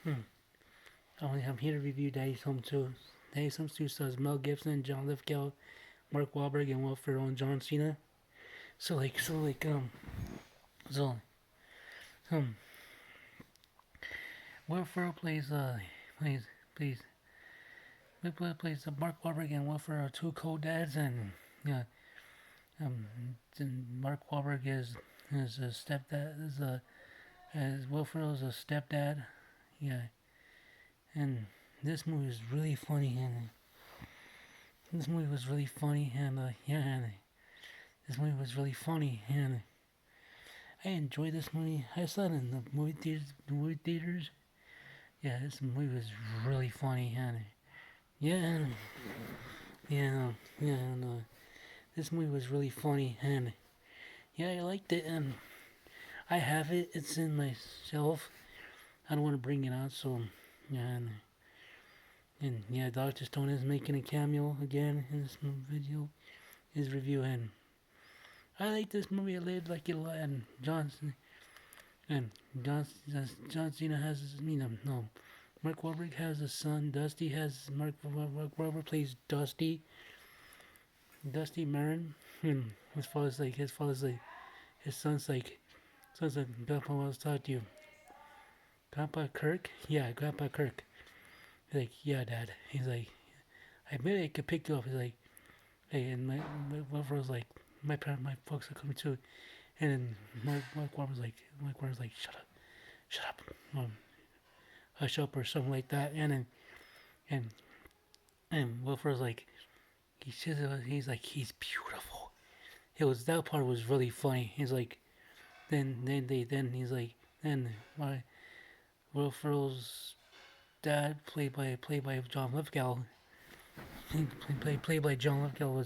I'm here to review Daddy's Home 2. Daddy's Home 2 stars Mel Gibson, John Lithgow, Mark Wahlberg, and Will Ferrell and John Cena. So like, so like, so um, Will Ferrell plays plays plays Mark Wahlberg and Will Ferrell are two co-dads, and yeah, um, Mark Wahlberg is a stepdad, as Will Ferrell is a stepdad, yeah, and this movie is really funny, and this movie was really funny, and yeah, and this movie was really funny, and I enjoyed this movie. I saw it in the movie theaters. Yeah, this movie was really funny, and yeah, yeah, yeah, and this movie was really funny, and yeah, I liked it, and I have it. It's in my shelf. I don't want to bring it out, so yeah, and yeah, Doctor Stone is making a cameo again in this video, his review, and I like this movie. I like it a lot, and and John, John Cena has, no, Mark Wahlberg has a son. Dusty has Mark Wahlberg plays Dusty Marin, and as far as his son's like Grandpa wants to talk to you. Grandpa Kirk, yeah, Grandpa Kirk. He's like, yeah, Dad. He's like, I bet I could pick you up. He's like, hey, and my brother was like, my folks are coming too, and then Mark Wahlberg's like, shut up, hush up or something like that, and and Wilfred's like, he's like, he's beautiful. It was that part was really funny. He's like, then he's like, then my Will Ferrell's dad, played by John Lithgow, played by John Lithgow,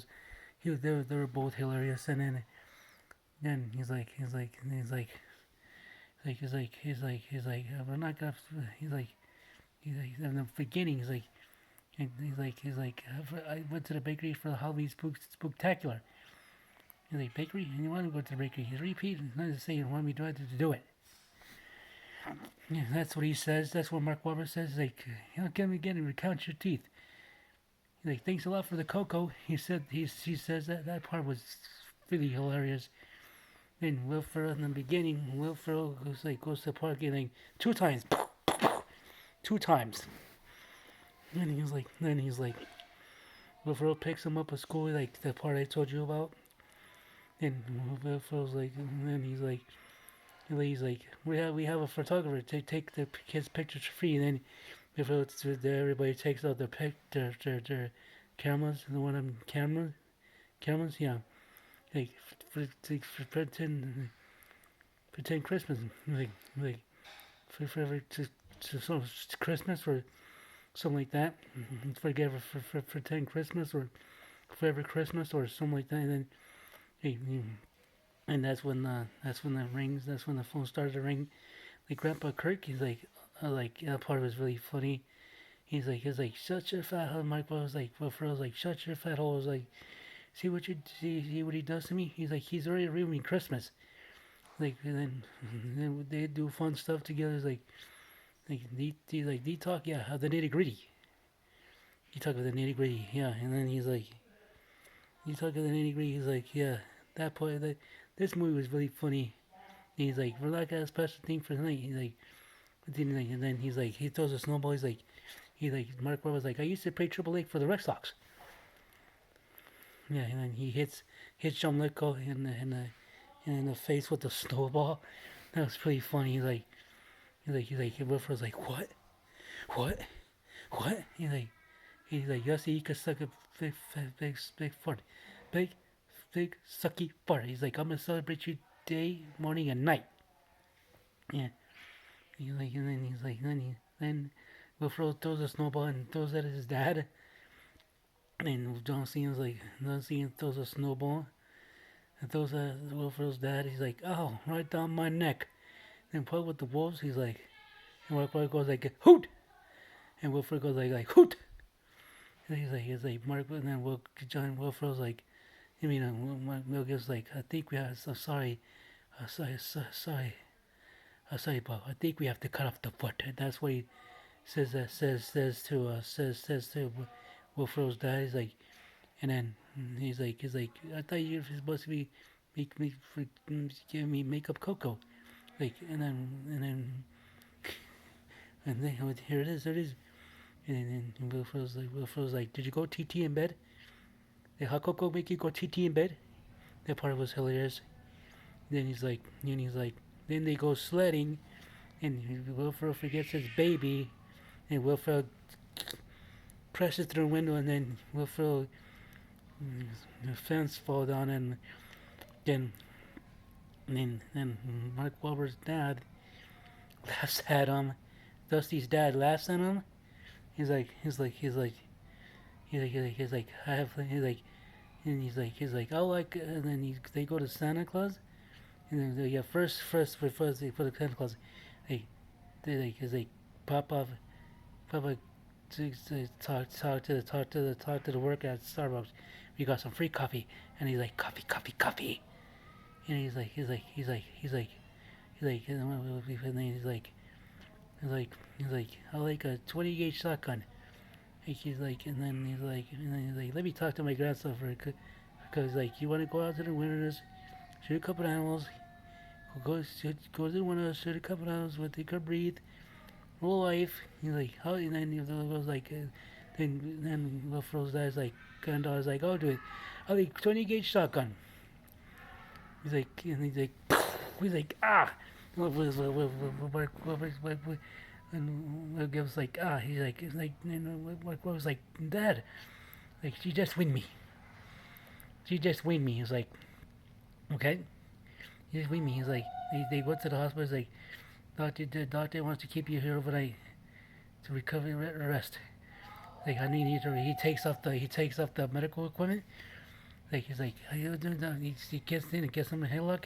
they were both hilarious. And then we're not gonna, in the beginning I went to the bakery for the Halloween spooktacular. He's like, bakery, and you want to go to the bakery? He's repeating, not to say you want me to do it. Yeah, that's what he says. That's what Mark Wahlberg says. He's like, come again and recount your teeth. He's like, thanks a lot for the cocoa. He says that part was really hilarious. Then Will Ferrell in the beginning, Will Ferrell goes to the park and like two times, two times. Then he's like, Will Ferrell picks him up at school, like the part I told you about. And Will Ferrell's like, and then he's like, we have a photographer to take the kids' pictures for free. And then everybody takes out their cameras, the one of cameras, yeah, like for pretend Christmas, like for some Christmas or something like that. Forget for pretend Christmas or forever Christmas or something like that. And then hey, and that's when the rings. That's when the phone started to ring. Like Grandpa Kirk, he's like that part was really funny. He's like, shut your fat hole. Mike was like, Will Ferrell's like, shut your fat hole. I was like, see what he does to me. He's like, he's already ruining Christmas. Like, and then they do fun stuff together. It's like D talk, yeah, the nitty gritty. He talk about the nitty gritty, yeah. And then he talk about the nitty gritty. He's like, yeah, that part. This movie was really funny. He's like, we're not gonna special thing for tonight. And then he throws a snowball. Mark Wahlberg was like, I used to play Triple A for the Red Sox. Yeah, and then he hits John Lithgow in the face with the snowball. That was pretty funny. Wilfred's like, what, what? He's like, Yossi, you can suck a big fart, big, big sucky fart. He's like, I'm gonna celebrate you day, morning, and night. Yeah. And then then Wilfred throws a snowball and throws it at his dad. And John Cena throws a snowball and throws at Wilfred's dad. He's like, oh, right down my neck. Then put with the wolves. And Wilfred goes like, hoot! And Wilfred goes like hoot! And he's like, Mark, and then John Wilfred's like, Mel Gibson's like, I think we have, so sorry, sorry, but I think we have to cut off the foot. And that's what he says to Will Ferrell's dad. He's like, and then he's like, I thought you were supposed to be make me for give me makeup cocoa. Like, and then oh, here it is. And then Will Ferrell's like, did you go TT in bed? Did hot cocoa make you go TT in bed? That part was hilarious. Then he's like, then they go sledding, and Will Ferrell forgets his baby, and Will Ferrell crashes through the window, and then Will Ferrell, the fence fall down, and then then Mark Wahlberg's dad laughs at him. Dusty's dad laughs at him. He's like, I have, he's like, oh, like, and then they go to Santa Claus, and then yeah, first before they put the Santa Claus, hey, he's like, Papa, Papa, talk to the worker at Starbucks. We got some free coffee, and he's like, coffee, and he's like, and then he's like, I like a 20 gauge shotgun. And then he's like, let me talk to my grandson because like, you want to go out to the wilderness, shoot a couple animals, go to the wilderness, shoot a couple animals what they could breathe, whole life. He's like, how? And then he was like, then Will Ferrell's dad's like, granddaughter's like, oh, do it. I like 20 gauge shotgun. He's like, and he's like, ah. And Will gives like, ah. He's like, what was like, Dad, like, she just winged me. She just winged me. He's like, okay. He just winged me. He's like, they went to the hospital. He's like, the doctor wants to keep you here overnight to recover and rest. Like, I need you to. He takes off the medical equipment. Like, he's like, he gets in and gets him a headlock.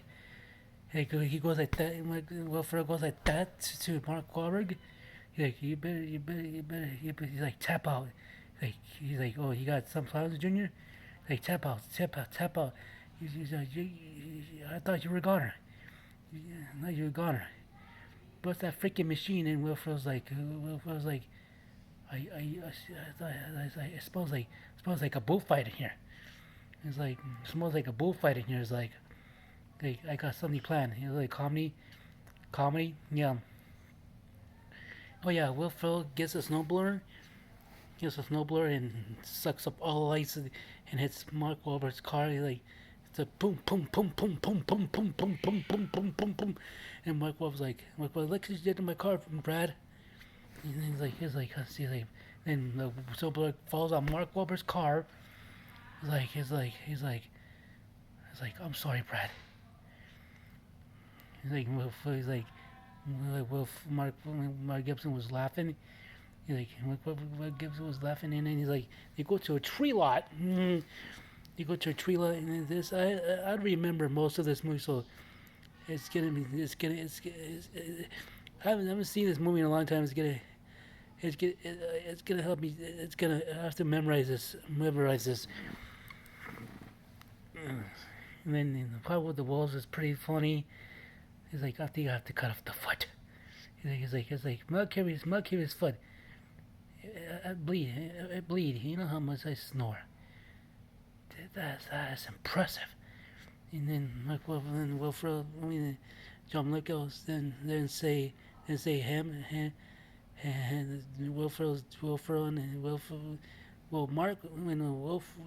He goes like that. And like, Will Ferrell goes like that to Mark Wahlberg. He's like, you better. He's like, tap out. He's like, oh, you got sunflowers, Junior? Like, tap out. He's like, I thought you were a goner. No, you're a goner. Bust that freaking machine, and Will Ferrell's like, it smells like a bullfight in here. It's like, it smells like a bullfight in here. It's like I got something planned. He's like, comedy, yeah. Oh yeah, Will Ferrell gets a snowblower, and sucks up all the lights and hits Mark Wahlberg's car. He like, it's a boom, boom, boom, boom, boom, boom, boom, boom, boom, boom, boom, boom, boom. And Mark Wahlberg's like, look what you did to my car, Brad. And he's like, then the snowblower falls on Mark Wahlberg's car. He's like, I'm sorry, Brad. He's like, Mark Gibson was laughing. He's like, Mark Gibson was laughing, and then he's like, they go to a tree lot. They go to a tree lot, and this I remember most of this movie, so I haven't seen this movie in a long time. It's gonna help me. I have to memorize this. And then the part with the walls is pretty funny. He's like, I think I have to cut off the foot. He's like, Mel Kimmy's foot. I bleed. You know how much I snore. That is impressive. And then Will Ferrell, John Lithgow, then say him, and Will Ferrell, and Mark,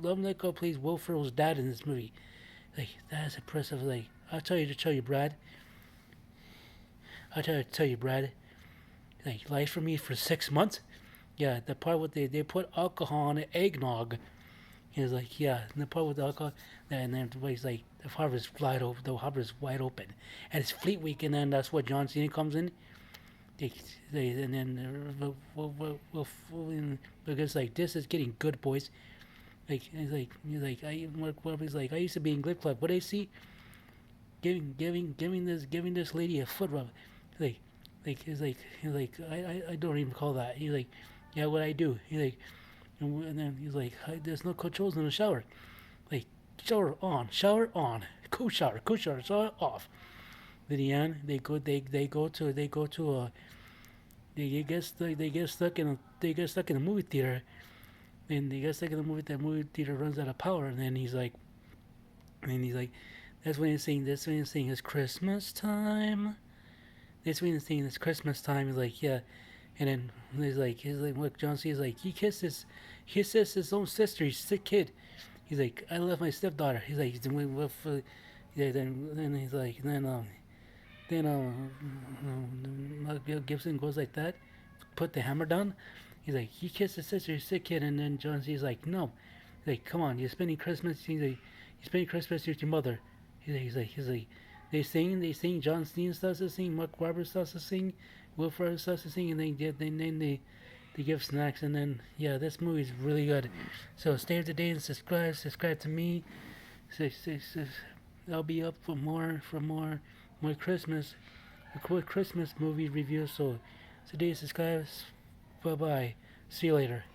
John Lithgow plays Will Ferrell's dad in this movie. Like, that is impressive. Like, I'll tell you, Brad. Like, life for me for 6 months. Yeah, the part with they put alcohol in eggnog. He's like, yeah, and the part with the alcohol, and then he's like, the harbor's wide open, and it's Fleet Week, and then that's what John Cena comes in. And then because like, this is getting good, boys. Like, Mark Wahlberg's like, I used to be in Glip Club. What I see, giving this lady a foot rub. He's like I don't even call that. He's like, yeah, what I do. He's like, and then he's like, there's no controls in the shower. Like, shower on, cool shower, shower off. Then the end, they go to they get stuck in a movie theater, and they get stuck in the movie. That movie theater runs out of power, and then he's like, that's when he's saying, it's Christmas time. That's when he's saying it's Christmas time. He's like, yeah, and then he's like, look, John C. is like, he kisses his own sister. He's a sick kid. He's like, I left my stepdaughter. He's like, yeah, then he's like, Bill Gibson goes like that, put the hammer down. He's like, he kissed his sister, he's a sick kid, and then John C's like, no, he's like, come on, you're spending Christmas. He's like, you're spending Christmas with your mother. He's like, they sing. John Cena starts to sing, Mark Wahlberg starts to sing, Will Ferrell starts to sing, and then they give snacks, and then yeah, this movie is really good. So stay up to date and subscribe to me. I'll be up for more Christmas, a quick Christmas movie review. So today subscribe. Bye bye. See you later.